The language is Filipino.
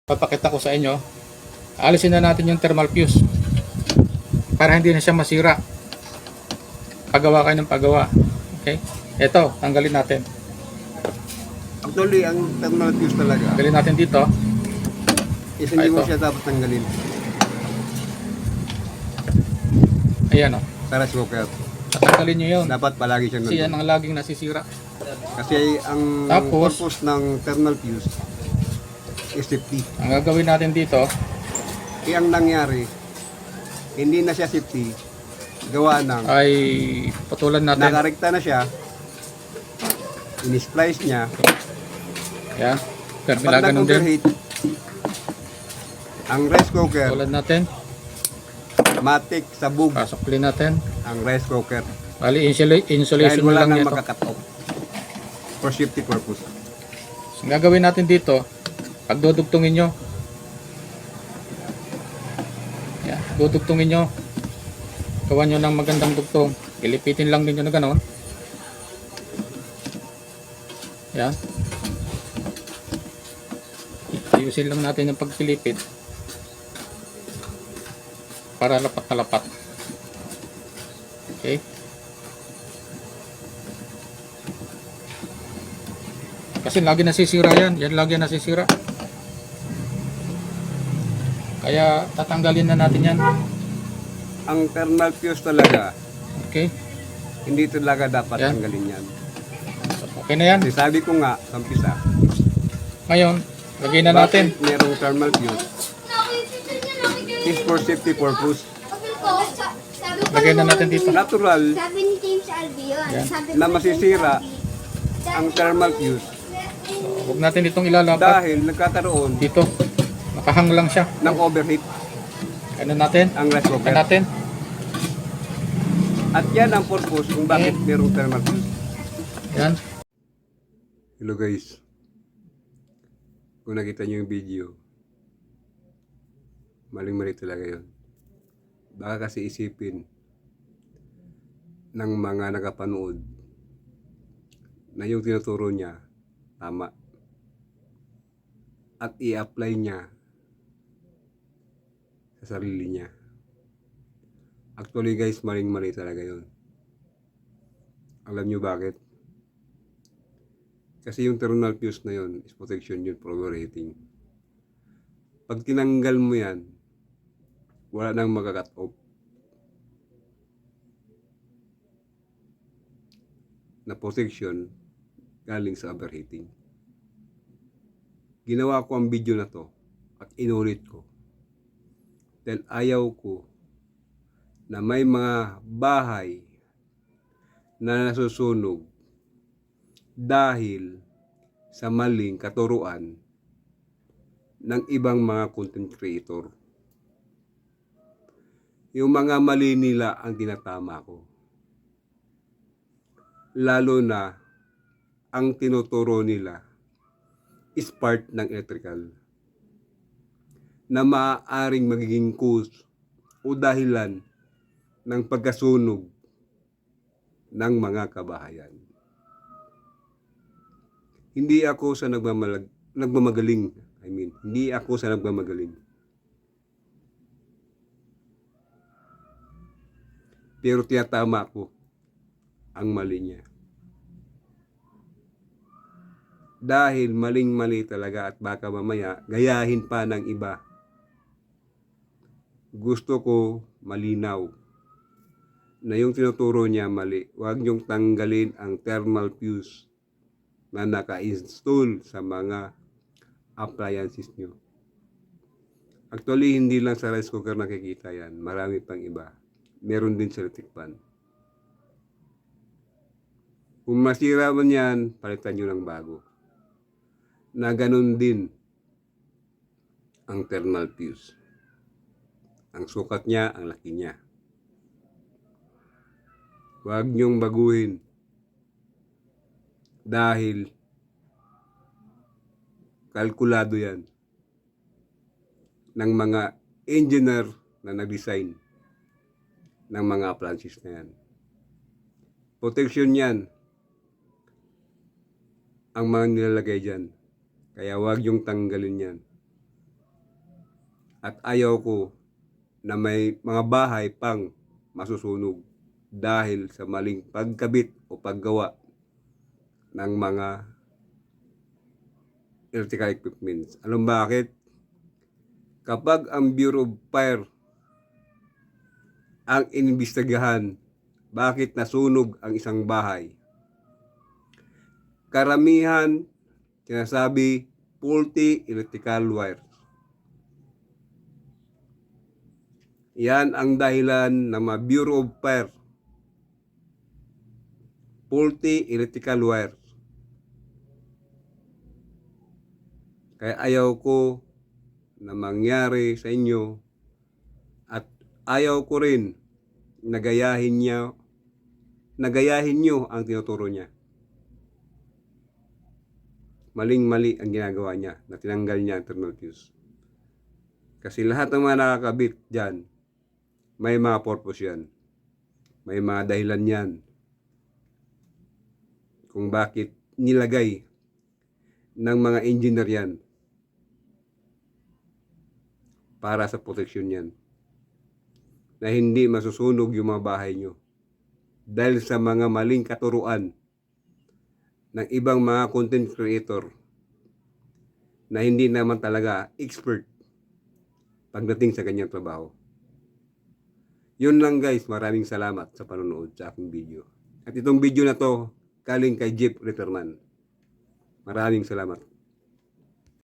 papakita ko sa inyo. Alisin na natin yung thermal fuse para hindi na siya masira. Pagawa kayo ng pagawa. Okay? Ito, tanggalin natin. Actually, ang thermal fuse talaga, Tanggalin natin dito. is hindi mo ito. siya dapat tanggalin Ayan o. sa rice cooker. Tatanggalin nyo yun. Dapat palagi siyang Kasi yan nandun. ang laging nasisira. Kasi ang Tapos, purpose ng thermal fuse is safety. ang gagawin natin dito, Ang nangyari, hindi na siya safety, gawa ng ay putulan natin. nakarekta na siya, in-splice niya, Yan. pag Termila ganun din. nag-overheat, ang rice cooker, Putulan natin. matik sabog Pasok natin. ang rice cooker. Bali, Dahil insulation wala lang nang ito. makakat off for safety purpose. Ang gagawin natin dito, pag dudugtungin nyo, yan, dudugtungin nyo, gawa nyo ng magandang dugtong, ilipitin lang ninyo na gano'n. Yan. Ayusin lang natin yung pagpilipit para lapat na lapat. Okay. Kasi lagi nasisira yan. Yan lagi nasisira. Kaya tatanggalin na natin yan. Ang thermal fuse talaga, Okay. hindi talaga dapat Yan. tanggalin yan. Okay na yan. Kasi sabi ko nga, sa umpisa, Ngayon, lagay na natin. bakit merong thermal fuse is for safety purpose. Lagay na natin dito. Natural Sabi ni James Albi yun. Yan. Sabi na ko ni masisira James Albi, ang thermal fuse Huwag natin itong ilalapat. dahil nagkakaroon Dito. Nakahang lang siya. ng overheat Ano natin? ang rice Ano cooker. natin? At yan ang purpose kung bakit merong thermal fuse. Yan. Hello guys. Kung nakita nyo yung video, maling-mali talaga yun. Baka kasi isipin ng mga nakapanood na yung tinuturo niya tama at i-apply niya sa sarili niya. Actually guys, maling-mali talaga yun. Alam nyo bakit? Kasi yung thermal fuse na yun is protection yun for overheating. Pag tinanggal mo yan, wala nang makakat off na protection galing sa overheating. Ginawa ko ang video na to at inulit ko dahil ayaw ko na may mga bahay na nasusunog dahil sa maling katuruan ng ibang mga content creator. Yung mga mali nila ang tinatama ko. Lalo na ang tinuturo nila is part ng electrical na maaaring magiging cause o dahilan ng pagkasunog ng mga kabahayan. Hindi ako sa nagmamagaling. Hindi ako sa nagmamagaling. Pero tiyatama ko ang mali niya. Dahil maling-mali talaga at baka mamaya gayahin pa ng iba. Gusto ko malinaw na yung tinuturo niya mali. Huwag niyong tanggalin ang thermal fuse na naka-install sa mga appliances niyo. Actually, hindi lang sa rice cooker nakikita yan. Marami pang iba. Meron din sa electric pan. Kung masira man yan, palitan nyo ng bago. Na ganun din ang thermal fuse. Ang sukat niya, ang laki niya. Huwag nyong baguhin. Dahil kalkulado yan ng mga engineer na nag-design ng mga appliances na yan. Protection yan ang mga nilalagay dyan. Kaya huwag yung tanggalin yan. At ayaw ko na may mga bahay pang masusunog dahil sa maling pagkabit o paggawa ng mga electrical equipments. Alam bakit? Kapag ang Bureau of Fire ang inimbestigahan bakit nasunog ang isang bahay, karamihan sinasabi faulty electrical wires. Yan ang dahilan ng mga Bureau of Fire. Faulty electrical wires. Kaya ayaw ko na mangyari sa inyo at ayaw ko rin nagayahin nyo ang tinuturo niya. Maling-mali ang ginagawa niya na tinanggal niya ang thermal fuse. Kasi lahat ng mga nakakabit dyan, may mga purpose yan. May mga dahilan yan kung bakit nilagay ng mga engineer yan para sa protection yan. Na hindi masusunog yung mga bahay nyo dahil sa mga maling katuruan ng ibang mga content creator na hindi naman talaga expert pagdating sa kanyang trabaho. Yun lang guys, maraming salamat sa panonood sa aking video. At itong video na to, galing kay Jeep Ritterman. Maraming salamat.